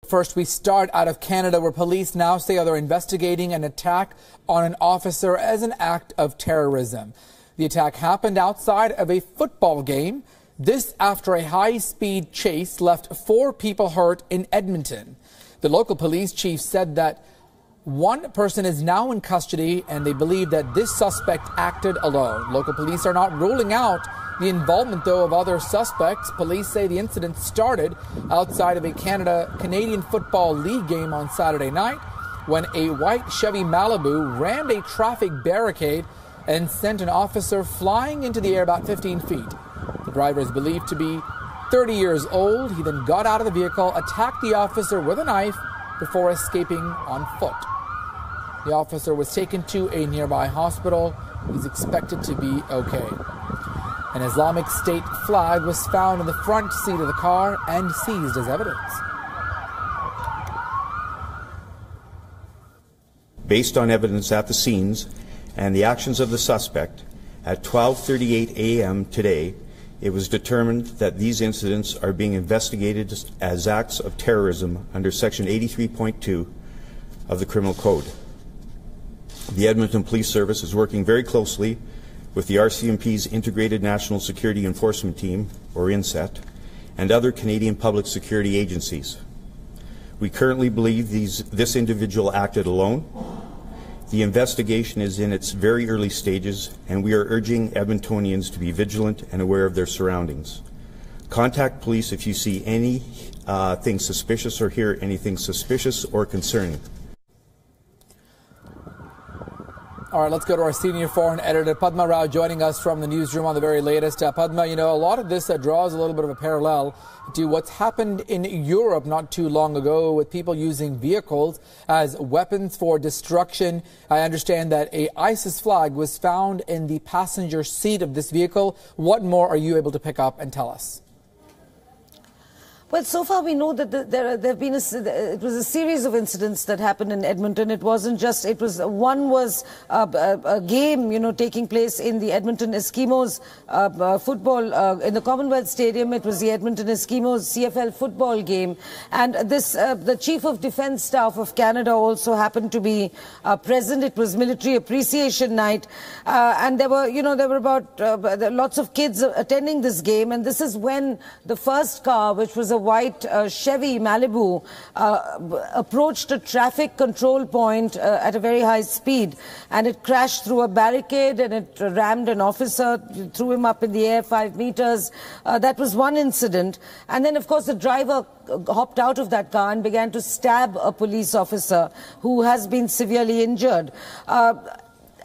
First, we start out of Canada, where police now say they're investigating an attack on an officer as an act of terrorism. The attack happened outside of a football game. This after a high-speed chase left 4 people hurt in Edmonton. The local police chief said that one person is now in custody, and they believe that this suspect acted alone. Local police are not ruling out the involvement, though, of other suspects. Police say the incident started outside of a Canadian Football League game on Saturday night when a white Chevy Malibu rammed a traffic barricade and sent an officer flying into the air about 15 feet. The driver is believed to be 30 years old. He then got out of the vehicle, attacked the officer with a knife before escaping on foot. The officer was taken to a nearby hospital. He's expected to be okay. An Islamic State flag was found in the front seat of the car and seized as evidence. Based on evidence at the scenes and the actions of the suspect, at 12:38 a.m. today, it was determined that these incidents are being investigated as acts of terrorism under Section 83.2 of the Criminal Code. The Edmonton Police Service is working very closely with the RCMP's Integrated National Security Enforcement Team, or INSET, and other Canadian public security agencies. We currently believe this individual acted alone. The investigation is in its very early stages, and we are urging Edmontonians to be vigilant and aware of their surroundings. Contact police if you see anything suspicious or hear anything suspicious or concerning. All right, let's go to our senior foreign editor, Padma Rao, joining us from the newsroom on the very latest. Padma, you know, a lot of this draws a little bit of a parallel to what's happened in Europe not too long ago with people using vehicles as weapons for destruction. I understand that a ISIS flag was found in the passenger seat of this vehicle. What more are you able to pick up and tell us? Well, so far we know that there have been it was a series of incidents that happened in Edmonton. It wasn't just, one was a game, you know, taking place in the Edmonton Eskimos football, in the Commonwealth Stadium. It was the Edmonton Eskimos CFL football game. And this, the Chief of Defence Staff of Canada also happened to be present. It was Military Appreciation Night. And there were, you know, there were about lots of kids attending this game. And this is when the first car, which was a white Chevy Malibu, approached a traffic control point at a very high speed, and it crashed through a barricade and it rammed an officer, threw him up in the air 5 meters. That was one incident. And then, of course, the driver hopped out of that car and began to stab a police officer who has been severely injured.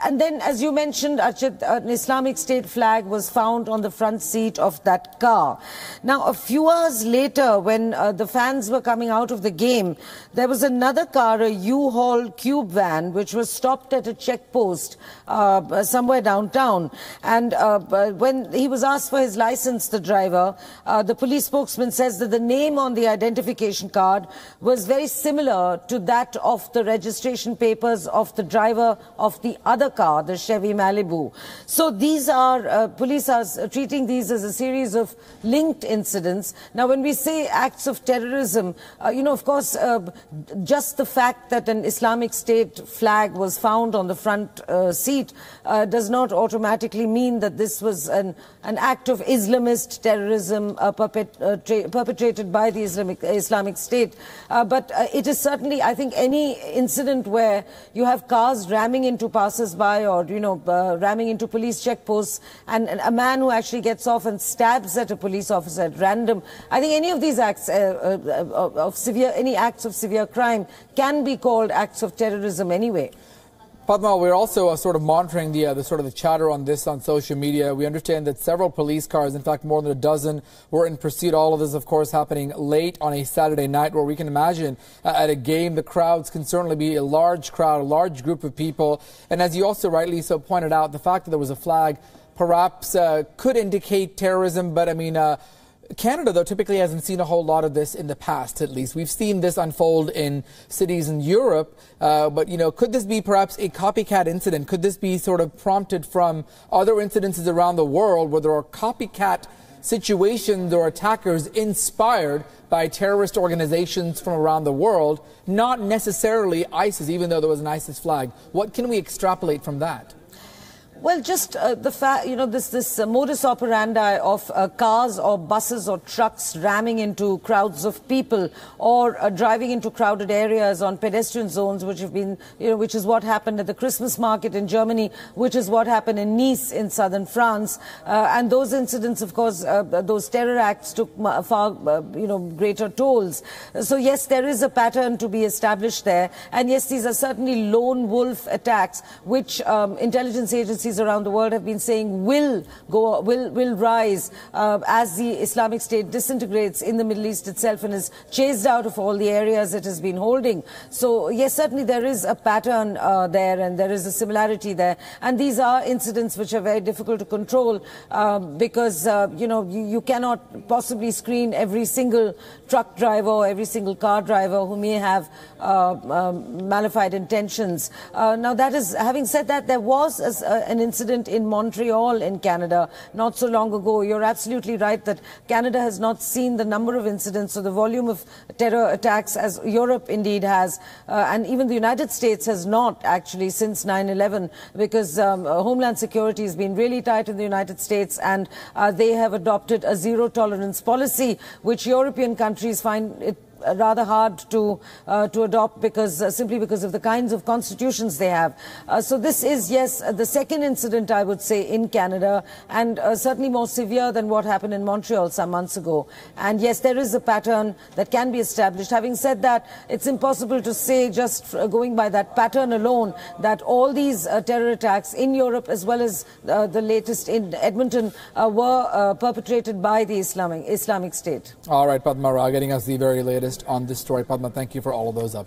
And then, as you mentioned, Archit, an Islamic State flag was found on the front seat of that car. Now, a few hours later, when the fans were coming out of the game, there was another car, a U-Haul Cube van, which was stopped at a checkpost somewhere downtown. And when he was asked for his license, the driver, the police spokesman says that the name on the identification card was very similar to that of the registration papers of the driver of the other car, the Chevy Malibu. So these are, police are treating these as a series of linked incidents. Now, when we say acts of terrorism, you know, of course, just the fact that an Islamic State flag was found on the front seat does not automatically mean that this was an act of Islamist terrorism perpetrated by the Islamic State. But it is certainly, I think, any incident where you have cars ramming into passers-by or, you know, ramming into police checkposts, and a man who actually gets off and stabs at a police officer at random. I think any of these acts any acts of severe crime can be called acts of terrorism anyway. Padma, we're also sort of monitoring the chatter on this on social media. We understand that several police cars, in fact more than a dozen, were in pursuit. All of this, of course, happening late on a Saturday night, where we can imagine at a game the crowds can certainly be a large crowd, a large group of people. And as you also rightly so pointed out, the fact that there was a flag perhaps could indicate terrorism. But I mean, Canada, though, typically hasn't seen a whole lot of this in the past, at least. We've seen this unfold in cities in Europe, but, you know, could this be perhaps a copycat incident? Could this be sort of prompted from other incidences around the world where there are copycat situations or attackers inspired by terrorist organizations from around the world, not necessarily ISIS, even though there was an ISIS flag. What can we extrapolate from that? Well, just the fact, this modus operandi of cars or buses or trucks ramming into crowds of people, or driving into crowded areas on pedestrian zones, which have been, which is what happened at the Christmas market in Germany, which is what happened in Nice in southern France. And those incidents, of course, those terror acts took far, greater tolls. So yes, there is a pattern to be established there. And yes, these are certainly lone wolf attacks, which intelligence agencies around the world have been saying will rise as the Islamic State disintegrates in the Middle East itself and is chased out of all the areas it has been holding. So yes, certainly there is a pattern there, and there is a similarity there. And these are incidents which are very difficult to control because you cannot possibly screen every single truck driver or every single car driver who may have malified intentions. Now, that is, having said that, there was an incident in Montreal in Canada not so long ago. You're absolutely right that Canada has not seen the number of incidents or the volume of terror attacks as Europe indeed has, and even the United States has not actually since 9/11, because Homeland Security has been really tight in the United States, and they have adopted a zero-tolerance policy, which European countries find it rather hard to adopt simply because of the kinds of constitutions they have. So this is, yes, the second incident, I would say, in Canada, and certainly more severe than what happened in Montreal some months ago. And yes, there is a pattern that can be established. Having said that, it's impossible to say, just going by that pattern alone, that all these terror attacks in Europe, as well as the latest in Edmonton, were perpetrated by the Islamic State. All right, Padma Rao, getting us the very latest on this story. Padma, thank you for all of those updates.